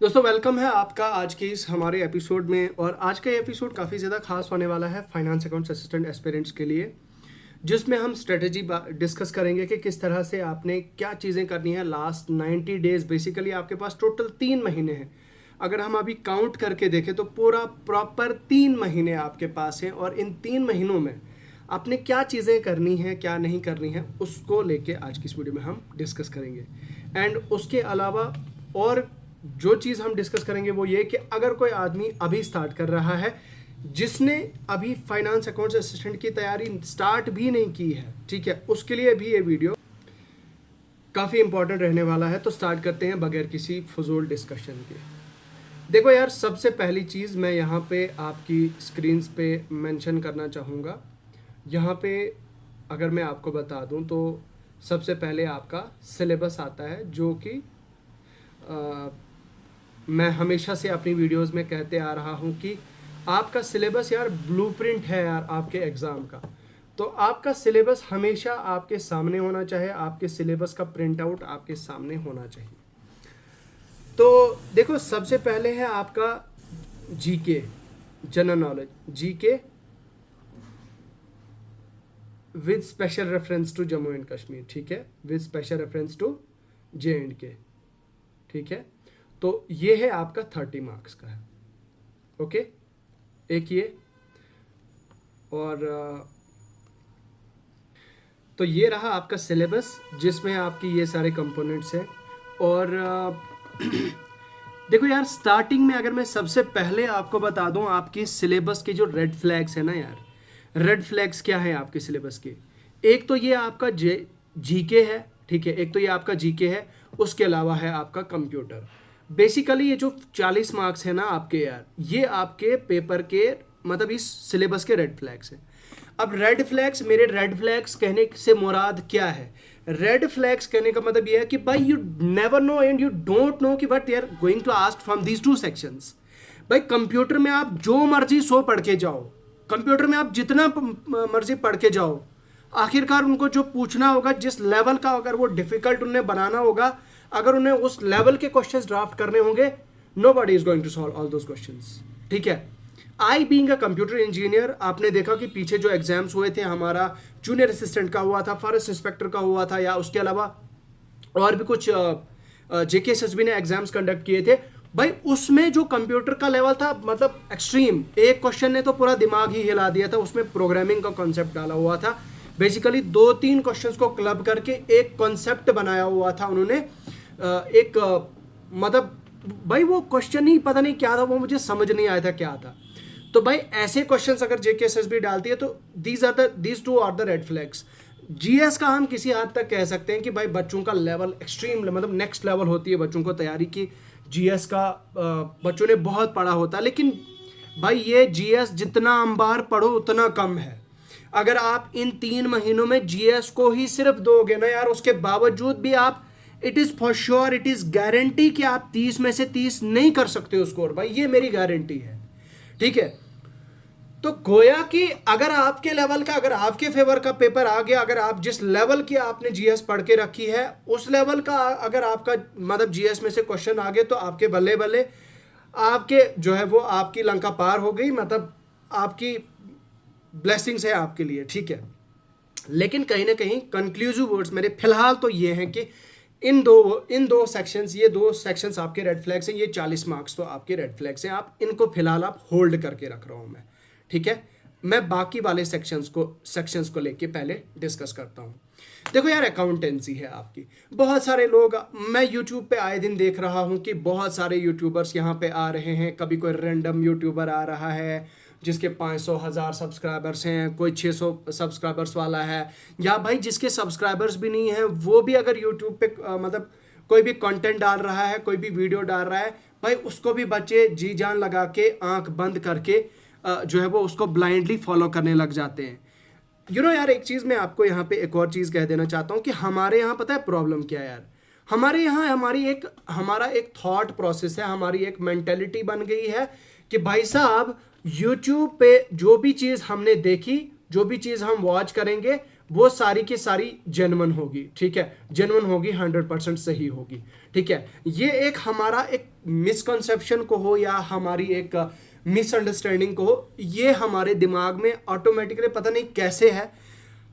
दोस्तों वेलकम है आपका आज के इस हमारे एपिसोड में। और आज का एपिसोड काफ़ी ज़्यादा खास होने वाला है फाइनेंस अकाउंट्स असिस्टेंट एस्पिरेंट्स के लिए, जिसमें हम स्ट्रेटेजी डिस्कस करेंगे कि किस तरह से आपने क्या चीज़ें करनी है लास्ट 90 डेज। बेसिकली आपके पास टोटल 3 महीने हैं। अगर हम अभी काउंट करके देखें तो पूरा प्रॉपर 3 महीने आपके पास हैं, और इन 3 महीनों में आपने क्या चीज़ें करनी है क्या नहीं करनी है उसको लेके आज की इस वीडियो में हम डिस्कस करेंगे। एंड उसके अलावा और जो चीज़ हम डिस्कस करेंगे वो ये कि अगर कोई आदमी अभी स्टार्ट कर रहा है, जिसने अभी फाइनेंस अकाउंट्स असिस्टेंट की तैयारी स्टार्ट भी नहीं की है, ठीक है, उसके लिए भी ये वीडियो काफ़ी इंपॉर्टेंट रहने वाला है। तो स्टार्ट करते हैं बगैर किसी फजूल डिस्कशन के। देखो यार, सबसे पहली चीज़ मैं यहाँ पे आपकी स्क्रीन्स पे मेंशन करना चाहूँगा। यहाँ पे अगर मैं आपको बता दूँ तो सबसे पहले आपका सिलेबस आता है, जो कि मैं हमेशा से अपनी वीडियोस में कहते आ रहा हूँ कि आपका सिलेबस यार ब्लूप्रिंट है यार आपके एग्ज़ाम का। तो आपका सिलेबस हमेशा आपके सामने होना चाहिए, आपके सिलेबस का प्रिंट आउट आपके सामने होना चाहिए। तो देखो, सबसे पहले है आपका GK, general knowledge, GK with special reference to Jammu and Kashmir, ठीक है, with special reference to JNK, ठीक है। तो ये है आपका 30 मार्क्स का है, ओके, एक ये। और तो ये रहा आपका सिलेबस, जिसमें आपकी ये सारे कंपोनेंट्स हैं। और देखो यार, स्टार्टिंग में अगर मैं सबसे पहले आपको बता दूं, आपकी सिलेबस के जो रेड फ्लैग्स है ना यार, रेड फ्लैग्स क्या है आपके सिलेबस के। एक तो ये आपका जीके है, ठीक है, एक तो ये आपका जीके है, उसके अलावा है आपका कंप्यूटर। बेसिकली ये जो 40 मार्क्स है ना आपके यार, ये आपके पेपर के मतलब इस सिलेबस के रेड फ्लैग्स हैं। अब रेड फ्लैग्स, मेरे रेड फ्लैग्स कहने से मुराद क्या है? रेड फ्लैग्स कहने का मतलब ये है कि भाई you never know and you don't know कि what they are going to ask from these two sections. भाई कंप्यूटर में आप जो मर्जी सो पढ़ के जाओ, कंप्यूटर में आप जितना मर्जी पढ़ के जाओ, आखिरकार उनको जो पूछना होगा, जिस लेवल का अगर वो डिफिकल्ट उन्हें बनाना होगा, अगर उन्हें उस लेवल के क्वेश्चंस ड्राफ्ट करने होंगे, nobody is going to solve all those questions, ठीक है। I being a computer engineer, आपने देखा कि पीछे जो एग्जाम्स हुए थे, हमारा जूनियर असिस्टेंट का हुआ था, फॉरेस्ट इंस्पेक्टर का हुआ था, या उसके अलावा और भी कुछ JKSSB ने एग्जाम्स कंडक्ट किए थे। भाई उसमें जो कंप्यूटर का लेवल था, मतलब एक्सट्रीम, एक क्वेश्चन ने तो पूरा दिमाग ही हिला दिया था। उसमें प्रोग्रामिंग का कॉन्सेप्ट डाला हुआ था। बेसिकली 2-3 क्वेश्चंस को क्लब करके एक कॉन्सेप्ट बनाया हुआ था उन्होंने। एक मतलब भाई वो क्वेश्चन ही पता नहीं क्या था, वो मुझे समझ नहीं आया था क्या था। तो भाई ऐसे क्वेश्चंस अगर JKSSB डालती है तो these two are the red flags. GS का हम किसी हद तक कह सकते हैं कि भाई बच्चों का लेवल एक्सट्रीम, मतलब नेक्स्ट लेवल होती है बच्चों को तैयारी की। GS का बच्चों ने बहुत पढ़ा होता है, लेकिन भाई ये GS जितना अंबार पढ़ो उतना कम है। अगर आप इन 3 महीनों में GS को ही सिर्फ दोगे ना यार, उसके बावजूद भी आप, it is for sure, it is guarantee कि आप 30 में से 30 नहीं कर सकते हो स्कोर। भाई ये मेरी गारंटी है, ठीक है। तो गोया कि अगर आपके लेवल का, अगर आपके फेवर का पेपर आ गया, अगर आप जिस लेवल की आपने GS पढ़ के रखी है उस लेवल का अगर आपका मतलब GS में से क्वेश्चन आ गए, तो आपके बल्ले बल्ले, आपके जो है वो आपकी लंका पार हो गई, मतलब आपकी ब्लेसिंग्स है आपके लिए, ठीक है। लेकिन कहीं ना कहीं कंक्लूसिव वर्ड्स मेरे फिलहाल तो ये हैं कि इन दो सेक्शंस, ये 2 सेक्शंस आपके रेड फ्लैग्स हैं। ये 40 मार्क्स तो आपके रेड फ्लैग्स हैं। आप इनको फिलहाल आप होल्ड करके रख रहा हूं मैं, ठीक है। मैं बाकी वाले सेक्शंस को लेके पहले डिस्कस करता हूं। देखो यार, अकाउंटेंसी है आपकी। बहुत सारे लोग, मैं यूट्यूब पे आए दिन देख रहा हूं कि बहुत सारे यूट्यूबर्स यहाँ पे आ रहे हैं। कभी कोई रैंडम यूट्यूबर आ रहा है जिसके 500,000 सब्सक्राइबर्स हैं, कोई 600 सब्सक्राइबर्स वाला है, या भाई जिसके सब्सक्राइबर्स भी नहीं है वो भी अगर यूट्यूब पे मतलब कोई भी कंटेंट डाल रहा है, कोई भी वीडियो डाल रहा है, भाई उसको भी बच्चे जी जान लगा के आंख बंद करके जो है वो उसको ब्लाइंडली फॉलो करने लग जाते हैं। यार, एक चीज़ मैं आपको यहाँ पे एक और चीज़ कह देना चाहता हूँ कि हमारे यहाँ पता है प्रॉब्लम क्या है यार। हमारे यहाँ हमारा एक थॉट प्रोसेस है, हमारी एक मेंटेलिटी बन गई है कि भाई साहब यूट्यूब पे जो भी चीज़ हमने देखी, जो भी चीज़ हम वॉच करेंगे, वो सारी की सारी जेन्युइन होगी, ठीक है, जेन्युइन होगी, 100% सही होगी, ठीक है। ये एक हमारा एक मिसकंसेप्शन को हो या हमारी एक मिसअंडरस्टैंडिंग को हो, ये हमारे दिमाग में ऑटोमेटिकली पता नहीं कैसे है,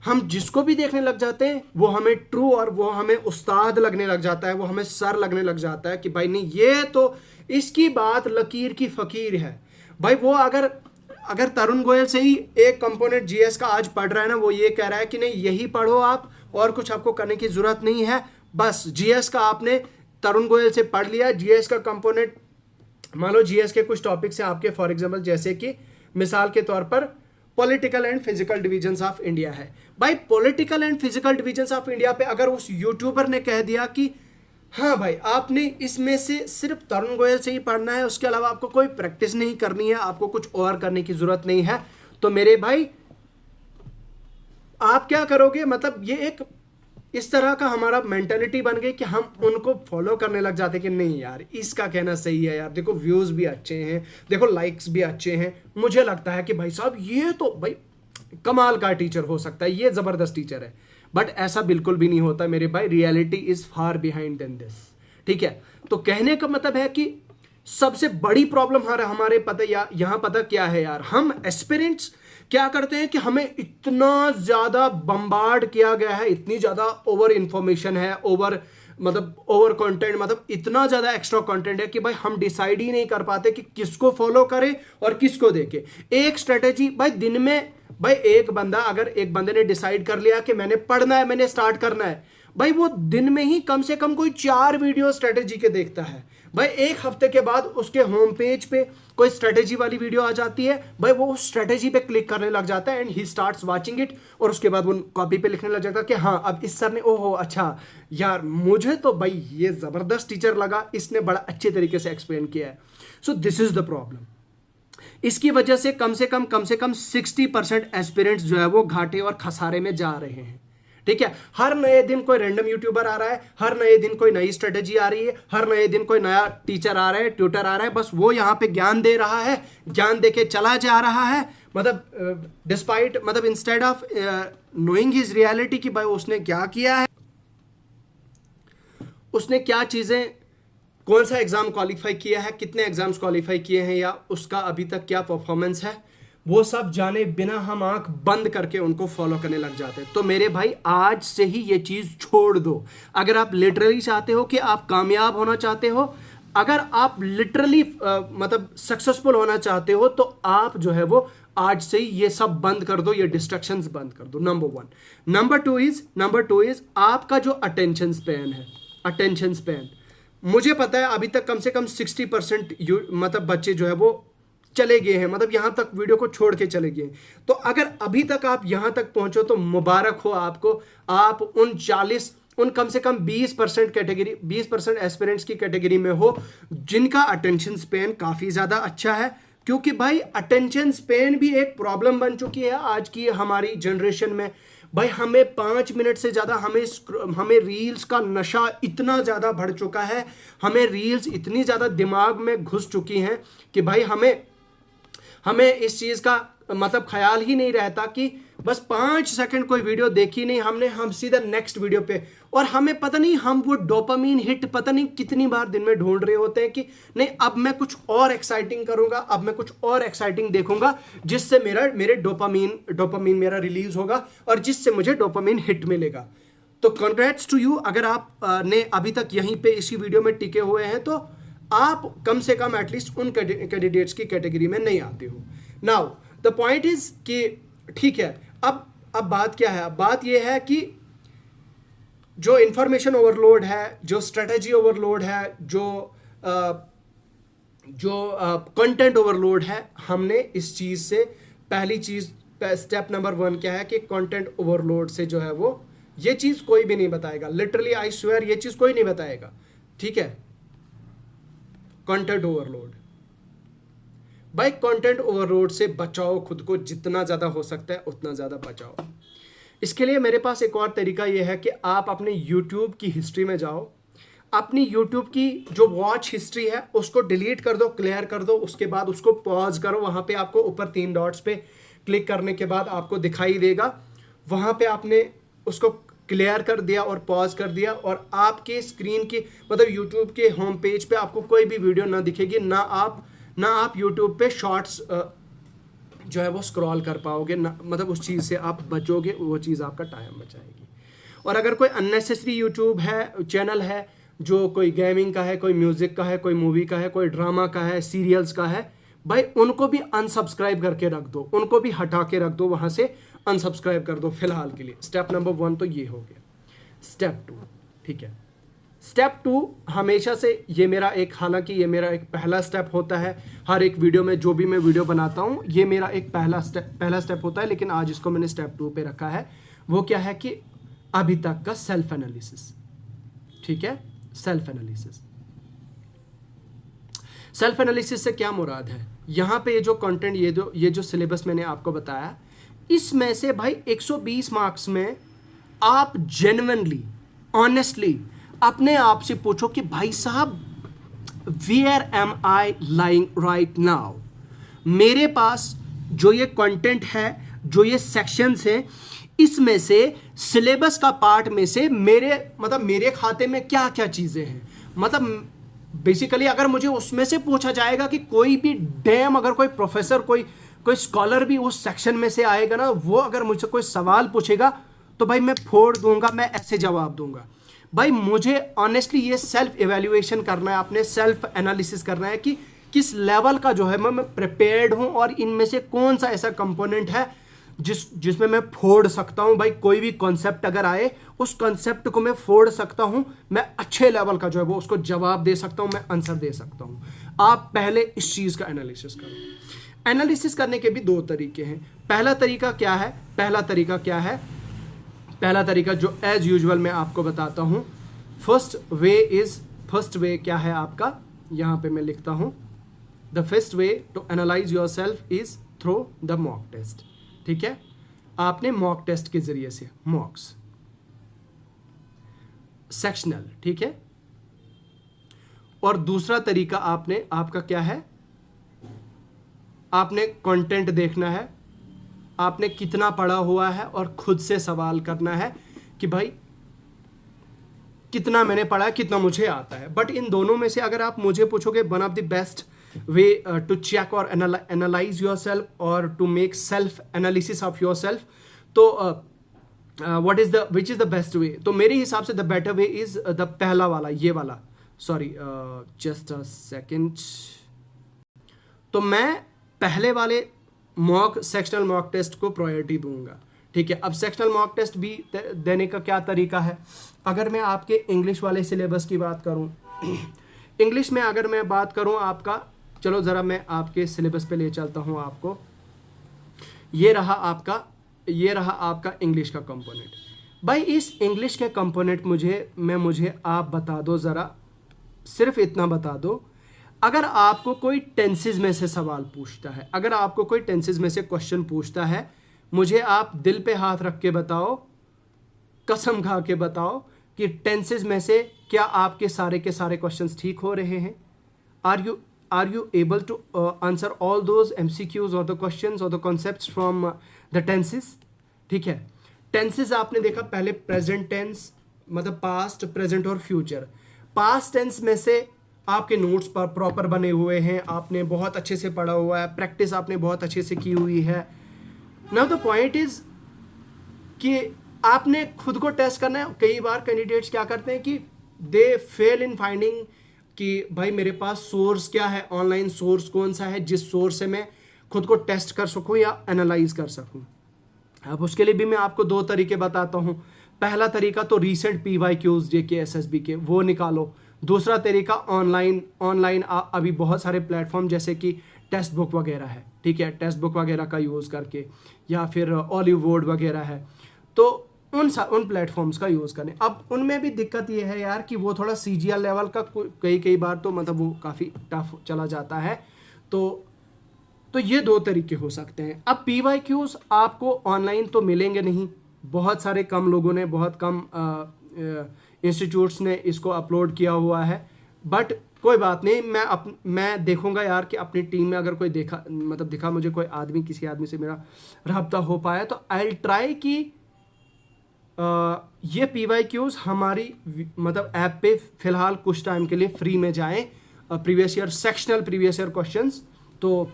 हम जिसको भी देखने लग जाते हैं वो हमें ट्रू और वो हमें उस्ताद लगने लग जाता है, वो हमें सर लगने लग जाता है कि भाई नहीं ये तो इसकी बात लकीर की फकीर है। भाई वो अगर तरुण गोयल से ही एक कंपोनेंट जीएस का आज पढ़ रहा है ना, वो ये कह रहा है कि नहीं यही पढ़ो आप और कुछ आपको करने की जरूरत नहीं है, बस जीएस का आपने तरुण गोयल से पढ़ लिया, जीएस का कंपोनेंट, मान लो जीएस के कुछ टॉपिक्स हैं आपके, फॉर एग्जांपल जैसे कि मिसाल के तौर पर political and physical divisions of India है। भाई political and physical divisions of India पे अगर उस यूट्यूबर ने कह दिया कि हाँ भाई आपने इसमें से सिर्फ तरुण गोयल से ही पढ़ना है, उसके अलावा आपको कोई प्रैक्टिस नहीं करनी है, आपको कुछ और करने की जरूरत नहीं है, तो मेरे भाई आप क्या करोगे, मतलब ये एक इस तरह का हमारा मेंटालिटी बन गई कि हम उनको फॉलो करने लग जाते कि नहीं यार इसका कहना सही है यार, देखो व्यूज भी अच्छे हैं, देखो लाइक्स भी अच्छे हैं, मुझे लगता है कि भाई साहब ये तो भाई कमाल का टीचर हो सकता है, ये जबरदस्त टीचर है। बट ऐसा बिल्कुल भी नहीं होता मेरे भाई, reality is far behind than this, ठीक है। तो कहने का मतलब है कि सबसे बड़ी प्रॉब्लम हमारे पता या यहाँ पता क्या है यार, हम एस्पिरेंट्स क्या करते हैं कि हमें इतना ज्यादा बम्बार्ड किया गया है, इतनी ज्यादा ओवर इंफॉर्मेशन है, ओवर कंटेंट, मतलब इतना ज्यादा एक्स्ट्रा कंटेंट है कि भाई हम डिसाइड ही नहीं कर पाते कि किसको फॉलो करें और किसको देखें। एक स्ट्रेटेजी भाई दिन में, भाई एक बंदे ने डिसाइड कर लिया कि मैंने पढ़ना है, मैंने स्टार्ट करना है, भाई वो दिन में ही कम से कम कोई 4 वीडियो स्ट्रेटेजी के देखता है। भाई एक हफ्ते के बाद उसके होम पेज पे कोई स्ट्रेटेजी वाली वीडियो आ जाती है, भाई वो उस स्ट्रेटेजी पे क्लिक करने लग जाता है and he starts watching it, और उसके बाद वो कॉपी पे लिखने लग जाता है कि हाँ अब इस सर ने ओहो अच्छा यार मुझे तो भाई ये जबरदस्त टीचर लगा, इसने बड़ा अच्छे तरीके से एक्सप्लेन किया है। So this is the problem. इसकी वजह से कम से कम 60% एस्पिरेंट्स जो है वो घाटे और खसारे में जा रहे हैं, ठीक है। हर नए दिन कोई रैंडम यूट्यूबर आ रहा है, हर नए दिन कोई नई स्ट्रेटेजी आ रही है, हर नए दिन कोई नया टीचर आ रहा है, ट्यूटर आ रहा है, बस वो यहाँ पे ज्ञान दे रहा है, ज्ञान दे के चला जा रहा है, मतलब डिस्पाइट मतलब instead of knowing his reality कि भाई उसने क्या किया है, उसने क्या चीजें, कौन सा एग्जाम क्वालिफाई किया है, कितने एग्जाम्स क्वालिफाई किए हैं, या उसका अभी तक क्या परफॉर्मेंस है, वो सब जाने बिना हम आंख बंद करके उनको फॉलो करने लग जाते हैं। तो मेरे भाई आज से ही ये चीज छोड़ दो। अगर आप लिटरली चाहते हो कि आप कामयाब होना चाहते हो, अगर आप लिटरली मतलब सक्सेसफुल होना चाहते हो, तो आप जो है वो आज से ही ये सब बंद कर दो, ये डिस्ट्रैक्शंस बंद कर दो, नंबर 1। नंबर टू इज आपका जो अटेंशन स्पैन है, अटेंशन स्पैन, मुझे पता है अभी तक कम से कम 60% मतलब बच्चे जो है वो चले गए हैं, मतलब यहां तक वीडियो को छोड़ के चले गए। तो अगर अभी तक आप यहां तक पहुंचो तो मुबारक हो आपको, आप उन कम से कम 20% कैटेगरी, 20% एस्पिरेंट्स की कैटेगरी में हो जिनका अटेंशन स्पेन काफी ज्यादा अच्छा है। क्योंकि भाई अटेंशन स्पेन भी एक प्रॉब्लम बन चुकी है आज की हमारी जनरेशन में। भाई हमें 5 मिनट से ज़्यादा हमें रील्स का नशा इतना ज़्यादा बढ़ चुका है, हमें रील्स इतनी ज़्यादा दिमाग में घुस चुकी हैं कि भाई हमें इस चीज़ का मतलब ख्याल ही नहीं रहता कि बस 5 सेकंड कोई वीडियो देखी नहीं हमने, हम सीधा नेक्स्ट वीडियो पे, और हमें पता नहीं हम वो डोपामीन हिट पता नहीं कितनी बार दिन में ढूंढ रहे होते हैं कि नहीं अब मैं कुछ और एक्साइटिंग करूंगा, अब मैं कुछ और एक्साइटिंग देखूंगा जिससे मेरे डोपामीन मेरा रिलीज होगा और जिससे मुझे डोपामीन हिट मिलेगा। तो कॉन्ग्रेट्स टू यू, अगर आप ने अभी तक यहीं पे इसी वीडियो में टिके हुए हैं तो आप कम से कम एटलीस्ट उन कैंडिडेट्स की कैटेगरी में नहीं आते हो। नाउ द पॉइंट इज कि ठीक है, अब बात क्या है, अब बात यह है कि जो इंफॉर्मेशन ओवरलोड है, जो स्ट्रेटजी ओवरलोड है, जो कंटेंट ओवरलोड है, हमने इस चीज से पहली चीज स्टेप नंबर 1 क्या है कि कंटेंट ओवरलोड से जो है वो ये चीज कोई भी नहीं बताएगा, लिटरली आई स्वेयर ये चीज कोई नहीं बताएगा, ठीक है। कंटेंट ओवरलोड, भाई कंटेंट ओवरलोड से बचाओ खुद को, जितना ज़्यादा हो सकता है उतना ज़्यादा बचाओ। इसके लिए मेरे पास एक और तरीका ये है कि आप अपने YouTube की हिस्ट्री में जाओ, अपनी YouTube की जो वॉच हिस्ट्री है उसको डिलीट कर दो, क्लियर कर दो, उसके बाद उसको पॉज करो, वहाँ पे आपको ऊपर 3 डॉट्स पे क्लिक करने के बाद आपको दिखाई देगा वहाँ पे आपने उसको क्लियर कर दिया और पॉज कर दिया, और आपके स्क्रीन की मतलब यूट्यूब के होम पेज पे आपको कोई भी वीडियो ना दिखेगी, ना आप यूट्यूब पे शॉर्ट्स जो है वो स्क्रॉल कर पाओगे ना, मतलब उस चीज़ से आप बचोगे, वो चीज़ आपका टाइम बचाएगी। और अगर कोई अननेसेसरी यूट्यूब है चैनल है जो कोई गेमिंग का है, कोई म्यूज़िक का है, कोई मूवी का है, कोई ड्रामा का है, सीरियल्स का है, भाई उनको भी अनसब्सक्राइब करके रख दो, उनको भी हटा के रख दो, वहाँ से अनसब्सक्राइब कर दो फिलहाल के लिए। स्टेप नंबर 1 तो ये हो गया। स्टेप 2, ठीक है, स्टेप 2 हमेशा से ये मेरा एक, हालांकि ये मेरा एक पहला स्टेप होता है हर एक वीडियो में, जो भी मैं वीडियो बनाता हूँ ये मेरा एक पहला स्टेप होता है, लेकिन आज इसको मैंने स्टेप 2 पे रखा है। वो क्या है कि अभी तक का सेल्फ एनालिसिस, ठीक है, सेल्फ एनालिसिस। सेल्फ एनालिसिस से क्या मुराद है, यहाँ पे ये जो कंटेंट, ये जो सिलेबस मैंने आपको बताया, इसमें से भाई 120 मार्क्स में आप जेन्युइनली ऑनेस्टली अपने आप से पूछो कि भाई साहब where am I lying right now. मेरे पास जो ये कंटेंट है, जो ये सेक्शंस हैं, इसमें से सिलेबस का पार्ट में से मेरे खाते में क्या क्या चीज़ें हैं। मतलब बेसिकली अगर मुझे उसमें से पूछा जाएगा कि कोई भी अगर कोई प्रोफेसर, कोई स्कॉलर भी उस सेक्शन में से आएगा ना, वो अगर मुझसे कोई सवाल पूछेगा तो भाई मैं फोड़ दूंगा, मैं ऐसे जवाब दूंगा। भाई मुझे ऑनेस्टली ये सेल्फ इवैल्यूएशन करना है, अपने सेल्फ एनालिसिस करना है कि किस लेवल का जो है मैं प्रिपेयर्ड हूँ, और इनमें से कौन सा ऐसा कंपोनेंट है जिसमें मैं फोड़ सकता हूँ। भाई कोई भी कॉन्सेप्ट अगर आए, उस कॉन्सेप्ट को मैं फोड़ सकता हूँ, मैं अच्छे लेवल का जो है वो उसको जवाब दे सकता हूँ, मैं आंसर दे सकता हूँ। आप पहले इस चीज़ का एनालिसिस करो। एनालिसिस करने के भी 2 तरीके हैं। पहला तरीका क्या है, पहला तरीका जो एज यूजुअल मैं आपको बताता हूँ, फर्स्ट वे क्या है आपका, यहाँ पे मैं लिखता हूँ, the first way to analyse yourself is through the mock test. ठीक है, आपने मॉक टेस्ट के जरिए से, मॉक्स सेक्शनल, ठीक है। और दूसरा तरीका आपका क्या है, आपने कंटेंट देखना है, आपने कितना पढ़ा हुआ है, और खुद से सवाल करना है कि भाई कितना मैंने पढ़ा है, कितना मुझे आता है। बट इन दोनों में से अगर आप मुझे पूछोगे one of the best way to check और एनालाइज योर सेल्फ और to make self analysis of yourself, तो which is the best way, तो मेरे हिसाब से the better way is the पहला वाला, ये वाला, सॉरी जस्ट अ सेकेंड। तो मैं पहले वाले सेक्शनल मॉक टेस्ट को प्रायोरिटी दूंगा। ठीक है, अब सेक्शनल मॉक टेस्ट भी देने का क्या तरीका है, अगर मैं आपके इंग्लिश वाले सिलेबस की बात करूं, इंग्लिश में अगर मैं बात करूं आपका, चलो ज़रा मैं आपके सिलेबस पे ले चलता हूं आपको। ये रहा आपका इंग्लिश का कंपोनेंट। भाई इस इंग्लिश के कंपोनेंट मुझे आप बता दो ज़रा, सिर्फ इतना बता दो, अगर आपको कोई टेंसेस में से सवाल पूछता है, अगर आपको कोई टेंसेस में से क्वेश्चन पूछता है, मुझे आप दिल पे हाथ रख के बताओ, कसम खा के बताओ कि टेंसेस में से क्या आपके सारे के सारे क्वेश्चंस ठीक हो रहे हैं। Are you able to answer all those MCQs और द क्वेश्चंस और the concepts from the tenses. ठीक है, टेंसेस आपने देखा पहले प्रेजेंट टेंस, मतलब पास्ट, प्रेजेंट और फ्यूचर। पास्ट टेंस में से आपके नोट्स पर प्रॉपर बने हुए हैं, आपने बहुत अच्छे से पढ़ा हुआ है, प्रैक्टिस आपने बहुत अच्छे से की हुई है। नाउ द पॉइंट इज कि आपने खुद को टेस्ट करना है। कई बार कैंडिडेट्स क्या करते हैं कि दे फेल इन फाइंडिंग कि भाई मेरे पास सोर्स क्या है, ऑनलाइन सोर्स कौन सा है जिस सोर्स से मैं खुद को टेस्ट कर सकूं या एनालाइज कर सकूं। अब उसके लिए भी मैं आपको 2 तरीके बताता हूं। पहला तरीका तो रीसेंट PYQs JK SSB के वो निकालो। दूसरा तरीका ऑनलाइन अभी बहुत सारे प्लेटफॉर्म जैसे कि टेक्स्ट बुक वगैरह है, ठीक है, टेक्स्ट बुक वगैरह का यूज़ करके, या फिर ऑलिवुड वगैरह है, तो उन प्लेटफॉर्म्स का यूज़ करें। अब उनमें भी दिक्कत ये है यार कि वो थोड़ा CGL लेवल का कई बार तो मतलब वो काफ़ी टफ चला जाता है। तो ये 2 तरीके हो सकते हैं। अब PYQs आपको ऑनलाइन तो मिलेंगे नहीं, बहुत सारे कम लोगों ने, बहुत कम इंस्टीट्यूट्स ने इसको अपलोड किया हुआ है, बट कोई बात नहीं, मैं देखूंगा यार कि अपनी टीम में अगर कोई दिखा मुझे कोई आदमी, किसी आदमी से मेरा रब्ता हो पाया तो आई विल ट्राई कि ये PYQs हमारी मतलब ऐप पे फिलहाल कुछ टाइम के लिए फ्री में जाएं। Previous year sectional previous year questions, तो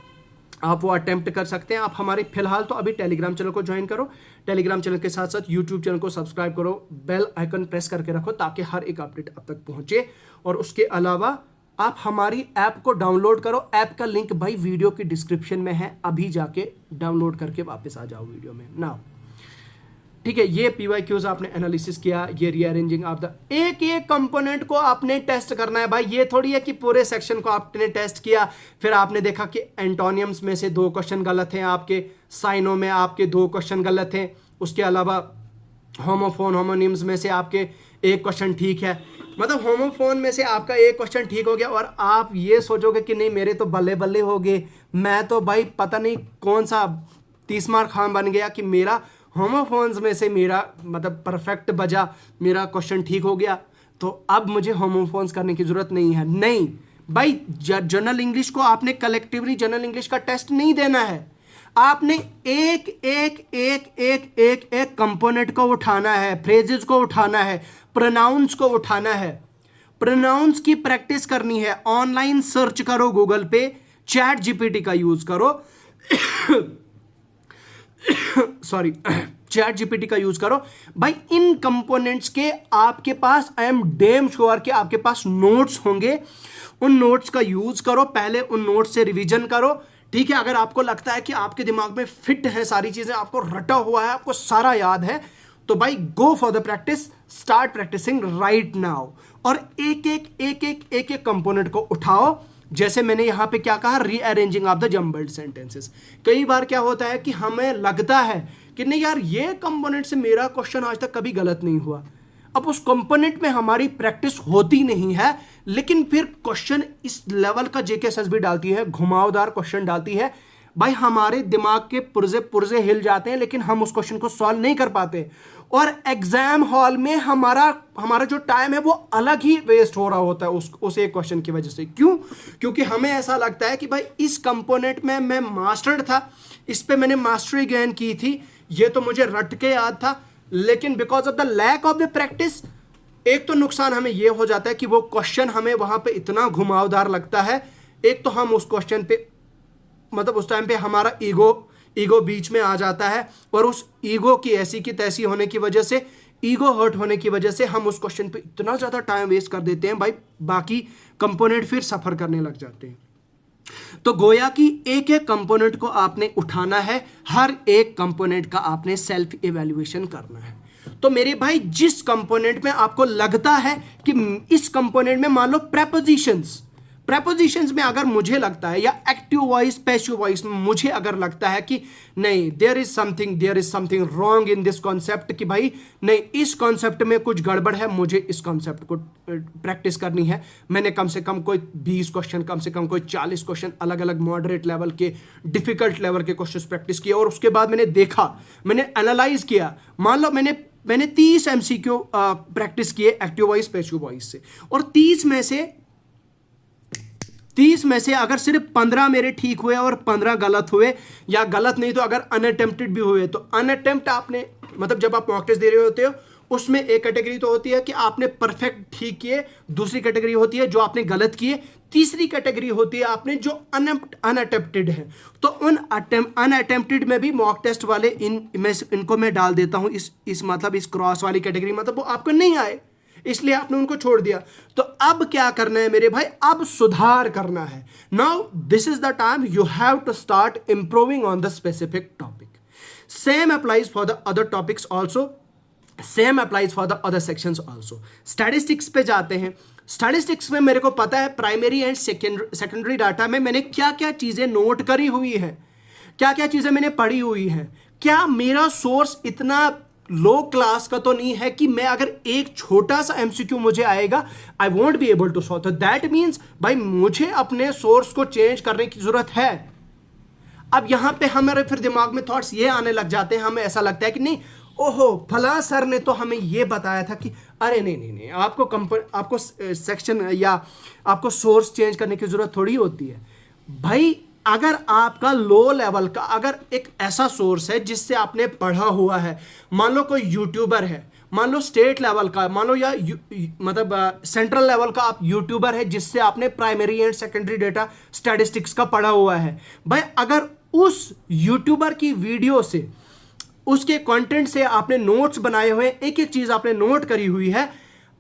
आप वो अटेम्प्ट कर सकते हैं। आप हमारे फिलहाल तो अभी टेलीग्राम चैनल को ज्वाइन करो, टेलीग्राम चैनल के साथ साथ यूट्यूब चैनल को सब्सक्राइब करो, बेल आइकन प्रेस करके रखो ताकि हर एक अपडेट आप तक पहुंचे। और उसके अलावा आप हमारी ऐप को डाउनलोड करो। ऐप का लिंक भाई वीडियो की डिस्क्रिप्शन में है, अभी जाके डाउनलोड करके वापस आ जाओ वीडियो में ना। ठीक है, ये PYQs आपने एनालिसिस किया, ये रीअरेंजिंग ऑफ द एक एक कंपोनेंट को आपने टेस्ट करना है भाई। ये थोड़ी है कि पूरे सेक्शन को आपने टेस्ट किया फिर आपने देखा कि एंटोनियम्स में से 2 क्वेश्चन गलत हैं, आपके साइनों में आपके 2 क्वेश्चन गलत हैं, उसके अलावा होमोफोन होमोनिम्स में से आपके 1 क्वेश्चन ठीक है। मतलब होमोफोन में से आपका 1 क्वेश्चन ठीक हो गया और आप ये सोचोगे कि नहीं मेरे तो बल्ले बल्ले हो गए, मैं तो भाई पता नहीं कौन सा 30 मार खान बन गया कि मेरा होमोफोन्स में से मेरा मतलब परफेक्ट बजा, मेरा क्वेश्चन ठीक हो गया, तो अब मुझे होमोफोन्स करने की जरूरत नहीं है। नहीं भाई, जनरल इंग्लिश को आपने कलेक्टिवली जनरल इंग्लिश का टेस्ट नहीं देना है, आपने एक एक एक एक एक एक कंपोनेंट को उठाना है, फ्रेजेस को उठाना है, प्रोनाउंस को उठाना है, प्रोनाउंस की प्रैक्टिस करनी है। ऑनलाइन सर्च करो, गूगल पे चैट जीपीटी का यूज करो सॉरी चैट जीपीटी का यूज करो भाई। इन कंपोनेंट्स के आपके पास आई एम डेम श्योर कि आपके पास नोट्स होंगे, उन नोट्स का यूज करो, पहले उन नोट्स से रिवीजन करो। ठीक है, अगर आपको लगता है कि आपके दिमाग में फिट है सारी चीजें, आपको रटा हुआ है, आपको सारा याद है, तो भाई go for the practice, start practising right now. और एक एक एक एक एक एक कंपोनेंट को उठाओ, जैसे मैंने यहां पे क्या कहा, rearranging of the jumbled sentences. कई बार क्या होता है कि हमें लगता है कि नहीं यार ये कंपोनेंट से मेरा क्वेश्चन आज तक कभी गलत नहीं हुआ, अब उस कंपोनेंट में हमारी प्रैक्टिस होती नहीं है, लेकिन फिर क्वेश्चन इस लेवल का JKSSB डालती है, घुमावदार क्वेश्चन डालती है भाई, हमारे दिमाग के पुर्जे पुर्जे हिल जाते हैं, लेकिन हम उस क्वेश्चन को सॉल्व नहीं कर पाते और एग्जाम हॉल में हमारा जो टाइम है वो अलग ही वेस्ट हो रहा होता है उस एक क्वेश्चन की वजह से। क्यों? क्योंकि हमें ऐसा लगता है कि भाई इस कंपोनेंट में मैं मास्टर्ड था, इस पे मैंने मास्टरी गेन की थी, ये तो मुझे रट के याद था, लेकिन because of the lack of the practice एक तो नुकसान हमें ये हो जाता है कि वो क्वेश्चन हमें वहां पे इतना घुमावदार लगता है, एक तो हम उस क्वेश्चन पे मतलब उस टाइम पे हमारा ईगो बीच में आ जाता है और उस ईगो की ऐसी की तैसी होने की वजह से, ईगो हर्ट होने की वजह से हम उस क्वेश्चन पे इतना ज्यादा टाइम वेस्ट कर देते हैं भाई, बाकी कंपोनेंट फिर सफर करने लग जाते हैं। तो गोया कि एक एक कंपोनेंट को आपने उठाना है, हर एक कंपोनेंट का आपने सेल्फ इवैल्यूएशन करना है। तो मेरे भाई जिस कंपोनेंट में आपको लगता है कि इस कंपोनेंट में मान लो प्रेपोजिशंस में अगर मुझे लगता है, या एक्टिव वॉइस पैसिव वॉइस में मुझे अगर लगता है कि नहीं there is something wrong in this concept, कि भाई नहीं इस कॉन्सेप्ट में कुछ गड़बड़ है, मुझे इस कॉन्सेप्ट को प्रैक्टिस करनी है, मैंने कम से कम कोई 20 क्वेश्चन, कम से कम कोई 40 क्वेश्चन अलग अलग मॉडरेट लेवल के, डिफिकल्ट लेवल के क्वेश्चन प्रैक्टिस किए और उसके बाद मैंने देखा, मैंने एनालाइज किया, मान लो मैंने 30 MCQ प्रैक्टिस किए एक्टिव वॉइस पैसिव वॉइस से, और 30 में से अगर सिर्फ 15 मेरे ठीक हुए और 15 गलत हुए, या गलत नहीं तो अगर अनअटेम्प्टेड भी हुए, तो अनअटेम्प्ट आपने मतलब जब आप मॉक टेस्ट दे रहे होते हो उसमें एक कैटेगरी तो होती है कि आपने परफेक्ट ठीक किए, दूसरी कैटेगरी होती है जो आपने गलत किए, तीसरी कैटेगरी होती है आपने जो अनअटेम्प्टेड है। तो उन अनअटेम्प्टेड में भी मॉक टेस्ट वाले इनको मैं डाल देता हूं इस मतलब इस क्रॉस वाली कैटेगरी, मतलब वो आपको नहीं आए इसलिए आपने उनको छोड़ दिया। तो अब क्या करना है मेरे भाई, अब सुधार करना है। Now this is the time you have to start improving on the specific topic. Same applies for the other topics also, same applies for the other sections also. Statistics पे जाते हैं। स्टैटिस्टिक्स में मेरे को पता है प्राइमरी एंड सेकेंडरी डाटा में मैंने क्या क्या चीजें नोट करी हुई है, क्या क्या चीजें मैंने पढ़ी हुई है। क्या मेरा सोर्स इतना लो क्लास का तो नहीं है कि मैं अगर एक छोटा सा MCQ मुझे आएगा I won't be able to solve. तो दैट मीन्स भाई मुझे अपने सोर्स को चेंज करने की जरूरत है। अब यहां पे हमारे फिर दिमाग में थॉट्स ये आने लग जाते हैं, हमें ऐसा लगता है कि नहीं ओहो फला सर ने तो हमें ये बताया था कि अरे नहीं आपको सेक्शन या आपको सोर्स चेंज करने की जरूरत थोड़ी होती है। भाई अगर आपका लो लेवल का अगर एक ऐसा सोर्स है जिससे आपने पढ़ा हुआ है, मान लो कोई यूट्यूबर है मान लो स्टेट लेवल का, मान लो या मतलब सेंट्रल लेवल का आप यूट्यूबर है जिससे आपने primary and secondary data statistics का पढ़ा हुआ है, भाई अगर उस यूट्यूबर की वीडियो से, उसके कंटेंट से आपने नोट्स बनाए हुए, एक एक चीज आपने नोट करी हुई है,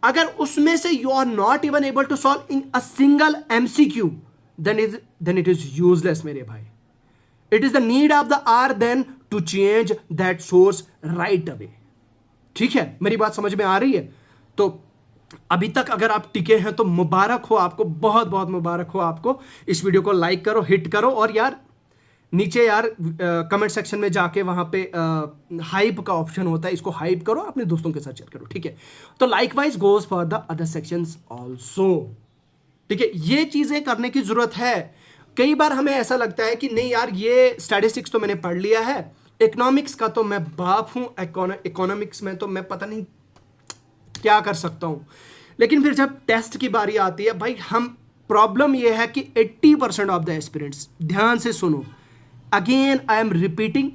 अगर उसमें से you are not even able to solve in a single MCQ, then it is useless मेरे भाई. It is the need of the hour then to change that source right away. ठीक है, मेरी बात समझ में आ रही है? तो अभी तक अगर आप टिके हैं तो मुबारक हो आपको, बहुत बहुत मुबारक हो आपको. इस वीडियो को लाइक करो, हिट करो, और यार नीचे यार कमेंट सेक्शन में जाके वहां पे हाइप का ऑप्शन होता है, इसको हाइप करो, अपने दोस्तों के साथ शेयर करो. ठीक है, तो likewise goes for the other sections also. ठीक है, ये चीजें करने की जरूरत है. कई बार हमें ऐसा लगता है कि नहीं यार, ये स्टैटिस्टिक्स तो मैंने पढ़ लिया है, इकोनॉमिक्स का तो मैं बाप हूं, इकोनॉमिक्स में तो मैं पता नहीं क्या कर सकता हूं. लेकिन फिर जब टेस्ट की बारी आती है भाई, हम प्रॉब्लम यह है कि 80% ऑफ द एस्पिरेंट्स, ध्यान से सुनो, again I am repeating,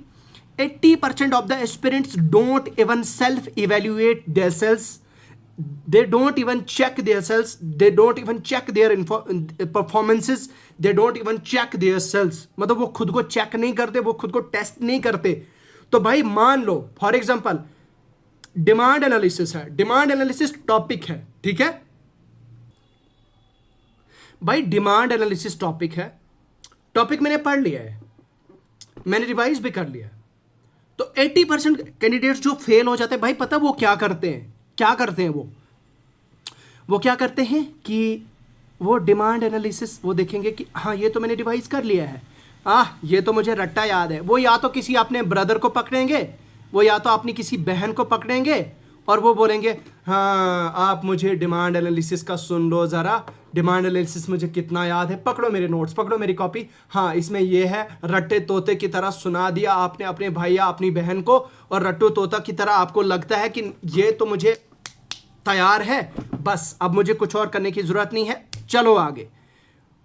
80% of the aspirants don't even self-evaluate themselves. They don't even check themselves. They don't even check their performances. They don't even check themselves. मतलब वो खुद को चेक नहीं करते, वो खुद को टेस्ट नहीं करते. तो भाई मान लो फॉर एग्जांपल डिमांड एनालिसिस है, डिमांड एनालिसिस टॉपिक है. ठीक है भाई, डिमांड एनालिसिस टॉपिक है, टॉपिक मैंने पढ़ लिया है, मैंने रिवाइज भी कर लिया. तो 80% कैंडिडेट्स जो फेल हो जाते हैं भाई, पता वो क्या करते हैं, क्या करते हैं वो क्या करते हैं कि वो डिमांड एनालिसिस वो देखेंगे कि हाँ ये तो मैंने रिवाइज कर लिया है, ये तो मुझे रट्टा याद है. वो या तो किसी अपने ब्रदर को पकड़ेंगे, वो या तो अपनी किसी बहन को पकड़ेंगे और वो बोलेंगे हाँ आप मुझे डिमांड एनालिसिस का सुन लो ज़रा, डिमांड एनालिसिस मुझे कितना याद है, पकड़ो मेरे नोट्स, पकड़ो मेरी कॉपी, हाँ इसमें ये है. रट्टे तोते की तरह सुना दिया आपने अपने भाई या अपनी बहन को, और रट्टू तोता की तरह आपको लगता है कि ये तो मुझे तैयार है, बस अब मुझे कुछ और करने की ज़रूरत नहीं है, चलो आगे.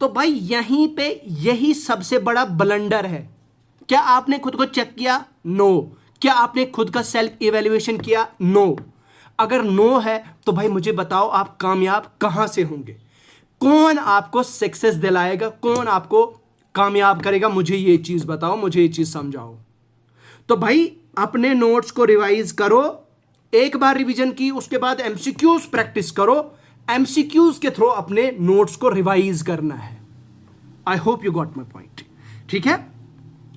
तो भाई यहीं पे यही सबसे बड़ा ब्लंडर है. क्या आपने खुद को चेक किया? नो. क्या आपने खुद का सेल्फ इवेल्युएशन किया? नो. अगर नो है तो भाई मुझे बताओ आप कामयाब कहां से होंगे? कौन आपको सक्सेस दिलाएगा? कौन आपको कामयाब करेगा? मुझे ये चीज बताओ, मुझे ये चीज समझाओ. तो भाई अपने नोट्स को रिवाइज करो, एक बार रिवीजन की उसके बाद एमसीक्यूज प्रैक्टिस करो, एमसीक्यूज के थ्रू अपने नोट्स को रिवाइज करना है. I hope you got my point. ठीक है,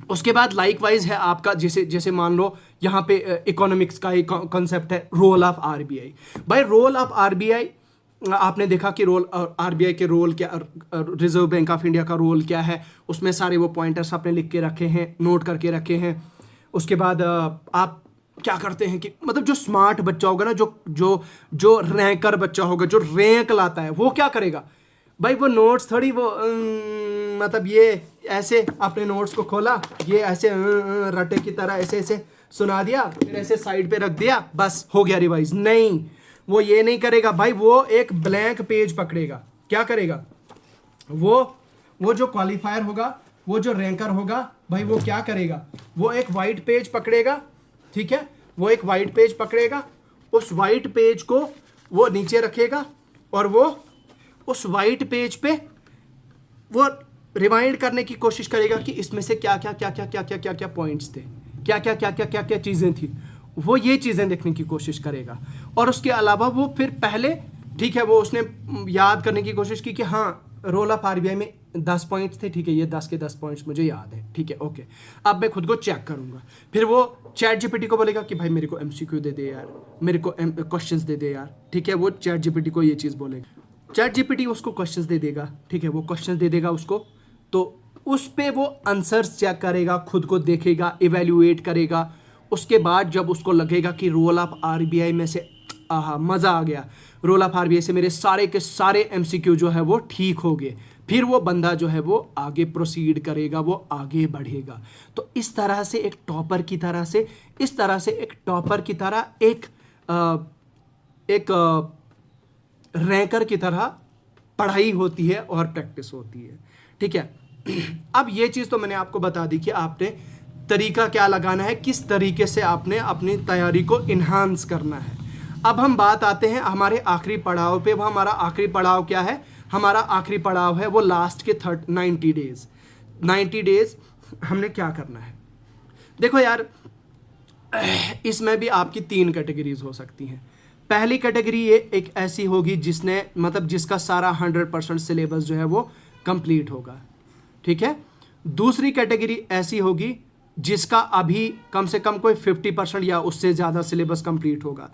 उसके बाद लाइकवाइज है आपका, जैसे जैसे मान लो यहाँ पे इकोनॉमिक्स का एक कॉन्सेप्ट है रोल ऑफ आरबीआई. भाई रोल ऑफ आरबीआई, आपने देखा कि रोल आरबीआई के रोल क्या, रिजर्व बैंक ऑफ इंडिया का रोल क्या है, उसमें सारे वो पॉइंटर्स आपने लिख के रखे हैं, नोट करके रखे हैं. उसके बाद आप क्या करते हैं कि मतलब जो स्मार्ट बच्चा होगा ना, जो जो जो रैंकर बच्चा होगा, जो रैंक लाता है, वो क्या करेगा भाई, वो नोट्स थोड़ी वो मतलब ये ऐसे अपने नोट्स को खोला, ये ऐसे रटे की तरह ऐसे ऐसे सुना दिया, फिर ऐसे साइड पे रख दिया, बस हो गया रिवाइज. नहीं, वो ये नहीं करेगा भाई, वो एक ब्लैंक पेज पकड़ेगा. क्या करेगा वो जो क्वालिफायर होगा, वो जो रैंकर होगा भाई, वो क्या करेगा, वो एक वाइट पेज पकड़ेगा. ठीक है, वो एक वाइट पेज पकड़ेगा, उस वाइट पेज को वो नीचे रखेगा और वो उस वाइट पेज पे वो रिमाइंड करने की कोशिश करेगा कि इसमें से क्या क्या क्या क्या क्या क्या क्या क्या पॉइंट्स थे, क्या क्या क्या क्या क्या क्या चीज़ें थी, वो ये चीज़ें देखने की कोशिश करेगा. और उसके अलावा वो फिर पहले, ठीक है, वो उसने याद करने की कोशिश की कि हाँ रोल ऑफ आरबीआई में 10 पॉइंट्स थे, ठीक है, ये 10 के 10 पॉइंट्स मुझे याद है, ठीक है, ओके, अब मैं खुद को चेक करूंगा. फिर वो चैट जीपीटी को बोलेगा कि भाई मेरे को एमसीक्यू दे दे यार, मेरे को क्वेश्चंस दे दे यार. ठीक है, वो चैट जीपीटी को ये चीज़ बोलेगा, चैट जीपीटी उसको क्वेश्चंस दे देगा. ठीक है, वो क्वेश्चंस दे देगा उसको, तो उस पे वो आंसर्स चेक करेगा, खुद को देखेगा, इवेल्युएट करेगा. उसके बाद जब उसको लगेगा कि रोल ऑफ आरबीआई में से मज़ा आ गया, रोल ऑफ आरबीआई से मेरे सारे के सारे एमसीक्यू जो है वो ठीक हो गए, फिर वो बंदा जो है वो आगे प्रोसीड करेगा, वो आगे बढ़ेगा. तो इस तरह से एक टॉपर की तरह से, इस तरह से एक टॉपर की तरह, एक रैंकर की तरह पढ़ाई होती है और प्रैक्टिस होती है. ठीक है, अब ये चीज़ तो मैंने आपको बता दी कि आपने तरीका क्या लगाना है, किस तरीके से आपने अपनी तैयारी को इन्हांस करना है. अब हम बात आते हैं हमारे आखिरी पड़ाव पे। वो हमारा आखिरी पड़ाव क्या है? हमारा आखिरी पड़ाव है वो लास्ट के 90 डेज। 90 डेज हमने क्या करना है? देखो यार, इसमें भी आपकी 3 कैटेगरीज हो सकती हैं। पहली कैटेगरी ये एक ऐसी होगी जिसने मतलब जिसका सारा 100% सिलेबस जो है वो कंप्लीट होगा, ठीक है। दूसरी कैटेगरी ऐसी होगी जिसका अभी कम से कम कोई 50% या उससे ज़्यादा सिलेबस कंप्लीट होगा।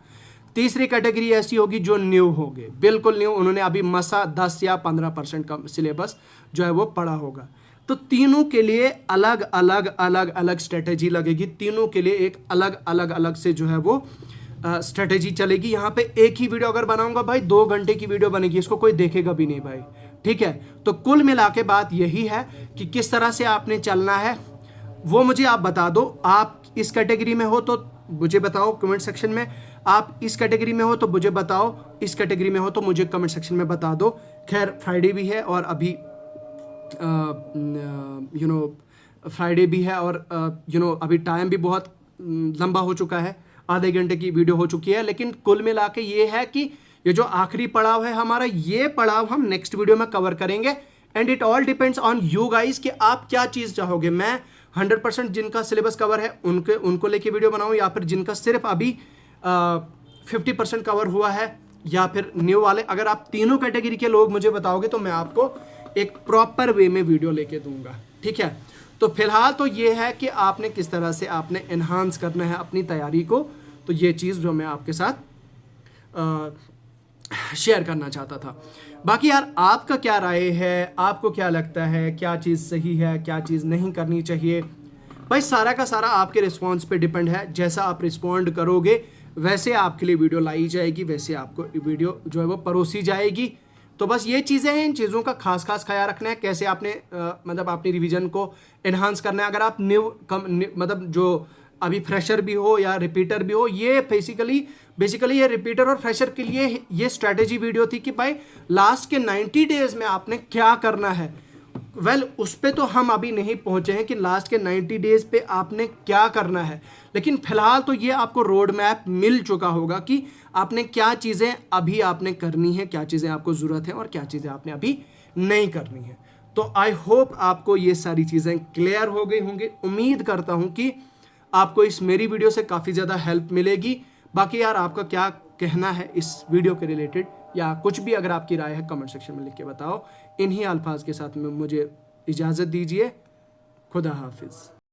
तीसरी कैटेगरी ऐसी होगी जो न्यू होगी, बिल्कुल न्यू, उन्होंने अभी मसा 10 या 15% का सिलेबस जो है वो पढ़ा होगा। तो तीनों के लिए अलग अलग अलग अलग स्ट्रेटेजी लगेगी, तीनों के लिए एक अलग अलग अलग से जो है वो स्ट्रेटेजी चलेगी। यहाँ पे एक ही वीडियो अगर बनाऊंगा भाई 2 घंटे की वीडियो बनेगी, इसको कोई देखेगा भी नहीं भाई, ठीक है। तो कुल मिला के बात यही है कि किस तरह से आपने चलना है वो मुझे आप बता दो। आप इस कैटेगरी में हो तो मुझे बताओ कमेंट सेक्शन में, आप इस कैटेगरी में हो तो मुझे बताओ, इस कैटेगरी में हो तो मुझे कमेंट सेक्शन में बता दो। खैर फ्राइडे भी है और अभी फ्राइडे भी है और अभी टाइम भी बहुत लंबा हो चुका है, आधे घंटे की वीडियो हो चुकी है। लेकिन कुल मिला के ये है कि ये जो आखिरी पड़ाव है हमारा, ये पड़ाव हम नेक्स्ट वीडियो में कवर करेंगे। And it all depends on you guys कि आप क्या चीज़ चाहोगे। मैं 100% जिनका सिलेबस कवर है उनको लेके वीडियो बनाऊं, या फिर जिनका सिर्फ अभी 50% कवर हुआ है, या फिर न्यू वाले। अगर आप तीनों कैटेगरी के लोग मुझे बताओगे तो मैं आपको एक प्रॉपर वे में वीडियो लेके दूंगा, ठीक है। तो फिलहाल तो ये है कि आपने किस तरह से आपने एनहांस करना है अपनी तैयारी को। तो ये चीज़ जो मैं आपके साथ शेयर करना चाहता था। बाकी यार आपका क्या राय है, आपको क्या लगता है, क्या चीज़ सही है, क्या चीज़ नहीं करनी चाहिए? भाई सारा का सारा आपके रिस्पॉन्स पे डिपेंड है। जैसा आप रिस्पॉन्ड करोगे वैसे आपके लिए वीडियो लाई जाएगी, वैसे आपको वीडियो जो है वो परोसी जाएगी। तो बस ये चीज़ें हैं, इन चीज़ों का खास ख्याल रखना है। कैसे आपने मतलब अपनी रिवीजन को एनहांस करना है। अगर आप मतलब जो अभी फ्रेशर भी हो या रिपीटर भी हो, ये बेसिकली ये रिपीटर और फ्रेशर के लिए ये स्ट्रैटेजी वीडियो थी कि भाई लास्ट के 90 डेज में आपने क्या करना है। उस पे तो हम अभी नहीं पहुंचे हैं कि लास्ट के 90 डेज पे आपने क्या करना है, लेकिन फिलहाल तो ये आपको रोड मैप मिल चुका होगा कि आपने क्या चीज़ें अभी आपने करनी है, क्या चीज़ें आपको ज़रूरत है और क्या चीज़ें आपने अभी नहीं करनी है। तो आई होप आपको ये सारी चीज़ें क्लियर हो गई होंगी। उम्मीद करता हूँ कि आपको इस मेरी वीडियो से काफ़ी ज़्यादा हेल्प मिलेगी। बाकी यार आपका क्या कहना है इस वीडियो के रिलेटेड, या कुछ भी अगर आपकी राय है कमेंट सेक्शन में लिख के बताओ। इन्हीं अल्फाज के साथ में मुझे इजाज़त दीजिए। खुदा हाफिज़।